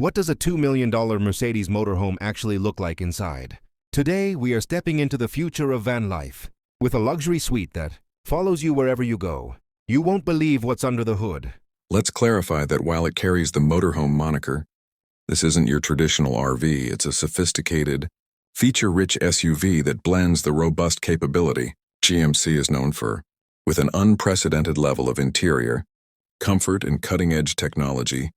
What does a $2 million Mercedes motorhome actually look like inside? Today, we are stepping into the future of van life with a luxury suite that follows you wherever you go. You won't believe what's under the hood. Let's clarify that while it carries the motorhome moniker, this isn't your traditional RV. It's a sophisticated, feature-rich SUV that blends the robust capability GMC is known for, with an unprecedented level of interior, comfort, and cutting-edge technology,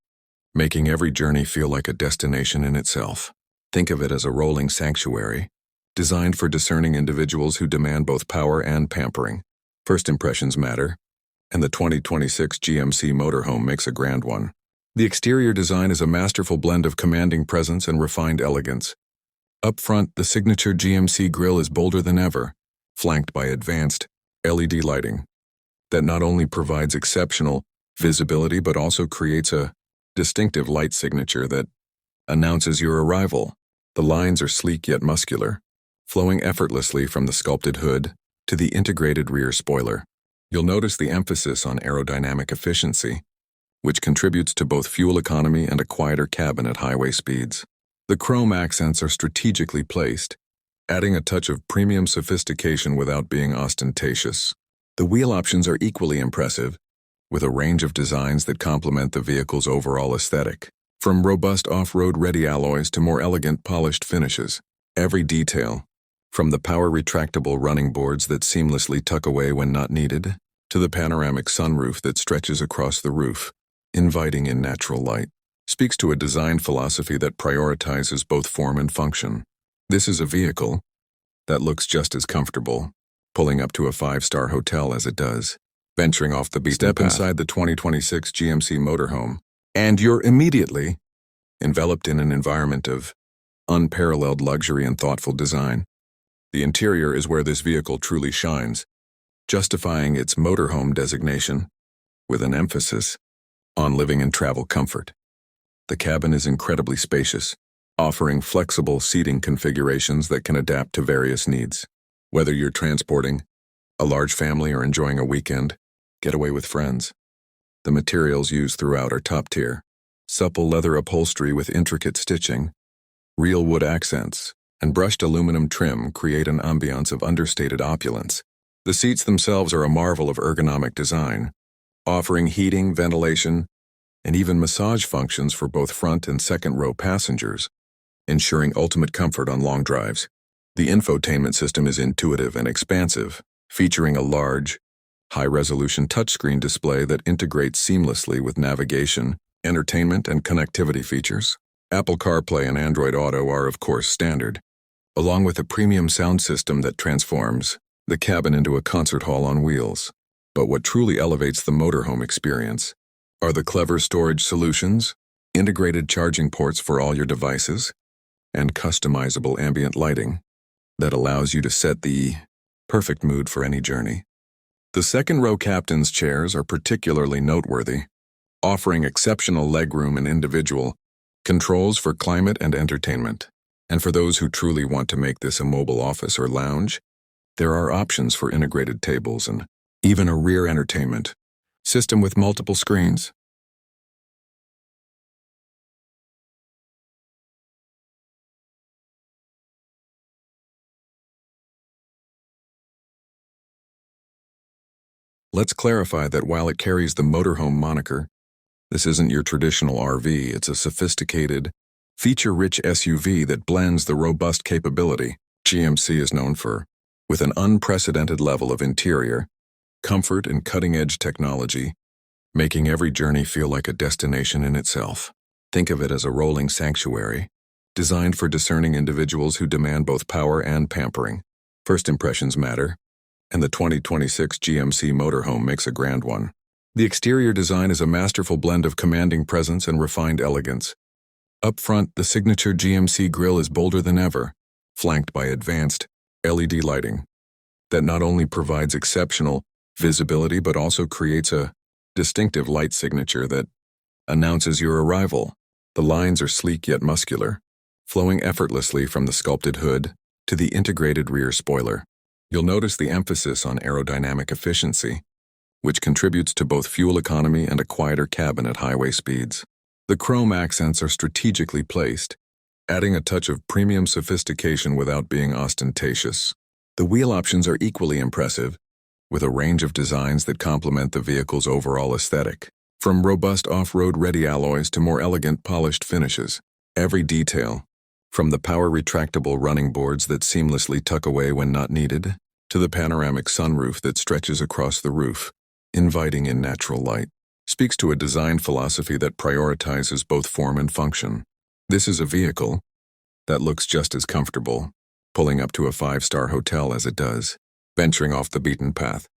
making every journey feel like a destination in itself. Think of it as a rolling sanctuary, designed for discerning individuals who demand both power and pampering. First impressions matter, and the 2026 GMC Motorhome makes a grand one. The exterior design is a masterful blend of commanding presence and refined elegance. Up front, the signature GMC grille is bolder than ever, flanked by advanced LED lighting that not only provides exceptional visibility but also creates a distinctive light signature that announces your arrival. The lines are sleek yet muscular, flowing effortlessly from the sculpted hood to the integrated rear spoiler. You'll notice the emphasis on aerodynamic efficiency, which contributes to both fuel economy and a quieter cabin at highway speeds. The chrome accents are strategically placed, adding a touch of premium sophistication without being ostentatious. The wheel options are equally impressive, with a range of designs that complement the vehicle's overall aesthetic. From robust off-road-ready alloys to more elegant polished finishes, every detail, from the power retractable running boards that seamlessly tuck away when not needed, to the panoramic sunroof that stretches across the roof, inviting in natural light, speaks to a design philosophy that prioritizes both form and function. This is a vehicle that looks just as comfortable, pulling up to a 5-star hotel as it does, venturing off the beaten path. Step inside the 2026 GMC Motorhome, and you're immediately enveloped in an environment of unparalleled luxury and thoughtful design. The interior is where this vehicle truly shines, justifying its motorhome designation with an emphasis on living and travel comfort. The cabin is incredibly spacious, offering flexible seating configurations that can adapt to various needs. Whether you're transporting a large family or enjoying a weekend getaway with friends, the materials used throughout are top tier. Supple leather upholstery with intricate stitching, real wood accents, and brushed aluminum trim create an ambiance of understated opulence. The seats themselves are a marvel of ergonomic design, offering heating, ventilation, and even massage functions for both front and second-row passengers, ensuring ultimate comfort on long drives. The infotainment system is intuitive and expansive, featuring a large, high-resolution touchscreen display that integrates seamlessly with navigation, entertainment, and connectivity features. Apple CarPlay and Android Auto are, of course, standard, along with a premium sound system that transforms the cabin into a concert hall on wheels. But what truly elevates the motorhome experience are the clever storage solutions, integrated charging ports for all your devices, and customizable ambient lighting that allows you to set the perfect mood for any journey. The second-row captain's chairs are particularly noteworthy, offering exceptional legroom and individual controls for climate and entertainment. And for those who truly want to make this a mobile office or lounge, there are options for integrated tables and even a rear entertainment system with multiple screens. Let's clarify that while it carries the motorhome moniker, this isn't your traditional RV. It's a sophisticated, feature-rich SUV that blends the robust capability GMC is known for, with an unprecedented level of interior, comfort, and cutting-edge technology, making every journey feel like a destination in itself. Think of it as a rolling sanctuary, designed for discerning individuals who demand both power and pampering. First impressions matter, and the 2026 GMC Motorhome makes a grand one. The exterior design is a masterful blend of commanding presence and refined elegance. Up front, the signature GMC grille is bolder than ever, flanked by advanced LED lighting that not only provides exceptional visibility but also creates a distinctive light signature that announces your arrival. The lines are sleek yet muscular, flowing effortlessly from the sculpted hood to the integrated rear spoiler. You'll notice the emphasis on aerodynamic efficiency, which contributes to both fuel economy and a quieter cabin at highway speeds. The chrome accents are strategically placed, adding a touch of premium sophistication without being ostentatious. The wheel options are equally impressive, with a range of designs that complement the vehicle's overall aesthetic. From robust off-road-ready alloys to more elegant polished finishes, every detail, from the power retractable running boards that seamlessly tuck away when not needed, to the panoramic sunroof that stretches across the roof, inviting in natural light, speaks to a design philosophy that prioritizes both form and function. This is a vehicle that looks just as comfortable, pulling up to a 5-star hotel as it does, venturing off the beaten path.